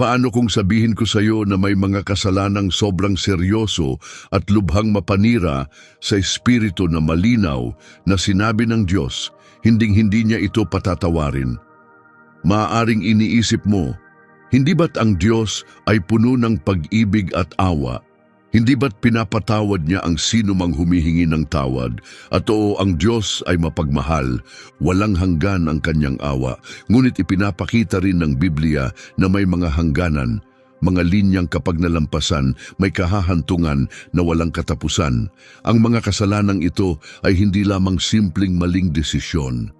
paano kung sabihin ko sa iyo na may mga kasalanang sobrang seryoso at lubhang mapanira sa espiritu na malinaw na sinabi ng Diyos, hinding-hindi niya ito patatawarin? Maaaring iniisip mo, hindi ba't ang Diyos ay puno ng pag-ibig at awa? Hindi ba't pinapatawad niya ang sino mang humihingi ng tawad? At oo, ang Diyos ay mapagmahal, walang hanggan ang kanyang awa. Ngunit ipinapakita rin ng Biblia na may mga hangganan, mga linyang kapag nalampasan, may kahahantungan na walang katapusan. Ang mga kasalanang ito ay hindi lamang simpleng maling desisyon.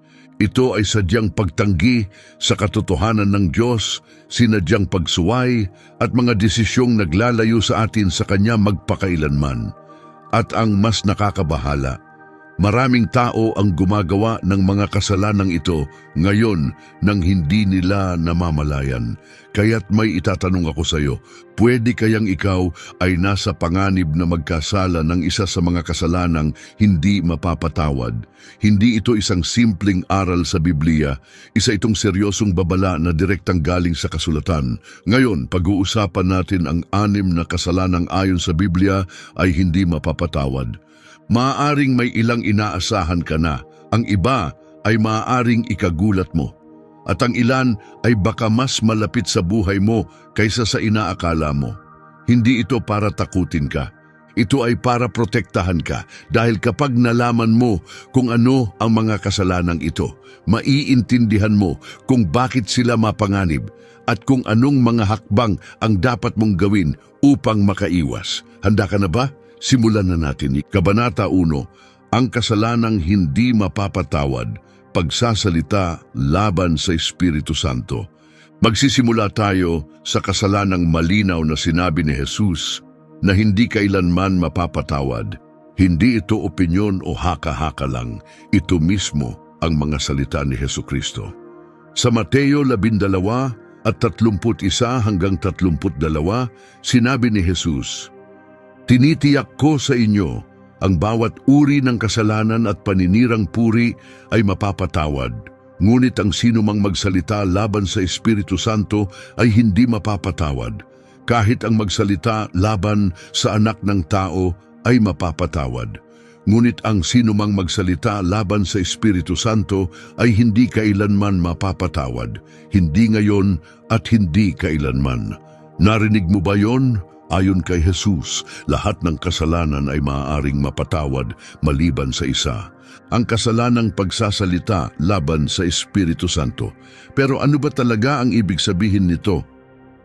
Ito ay sadyang pagtanggi sa katotohanan ng Diyos, sinadyang pagsuway at mga desisyong naglalayo sa atin sa Kanya magpakailanman. At ang mas nakakabahala, maraming tao ang gumagawa ng mga kasalanang ito ngayon nang hindi nila namamalayan. Kaya't may itatanong ako sa iyo, pwede kayang ikaw ay nasa panganib na magkasala ng isa sa mga kasalanang hindi mapapatawad? Hindi ito isang simpleng aral sa Biblia, isa itong seryosong babala na direktang galing sa kasulatan. Ngayon, pag-uusapan natin ang 6 na kasalanang ayon sa Biblia ay hindi mapapatawad. Maaaring may ilang inaasahan ka na, ang iba ay maaaring ikagulat mo. At ang ilan ay baka mas malapit sa buhay mo kaysa sa inaakala mo. Hindi ito para takutin ka. Ito ay para protektahan ka dahil kapag nalaman mo kung ano ang mga kasalanang ito, maiintindihan mo kung bakit sila mapanganib at kung anong mga hakbang ang dapat mong gawin upang makaiwas. Handa ka na ba? Simulan na natin. Kabanata 1, ang kasalanang hindi mapapatawad, pagsasalita laban sa Espiritu Santo. Magsisimula tayo sa kasalanang malinaw na sinabi ni Jesus na hindi kailanman mapapatawad. Hindi ito opinyon o haka-haka lang. Ito mismo ang mga salita ni Jesucristo. Sa Mateo 12 at 31 hanggang 32, sinabi ni Jesus, "Tinitiyak ko sa inyo, ang bawat uri ng kasalanan at paninirang puri ay mapapatawad. Ngunit ang sinumang magsalita laban sa Espiritu Santo ay hindi mapapatawad. Kahit ang magsalita laban sa anak ng tao ay mapapatawad. Ngunit ang sinumang magsalita laban sa Espiritu Santo ay hindi kailanman mapapatawad. Hindi ngayon at hindi kailanman." Narinig mo ba yon? Ayon kay Jesus, lahat ng kasalanan ay maaaring mapatawad maliban sa isa, ang kasalanang pagsasalita laban sa Espiritu Santo. Pero ano ba talaga ang ibig sabihin nito?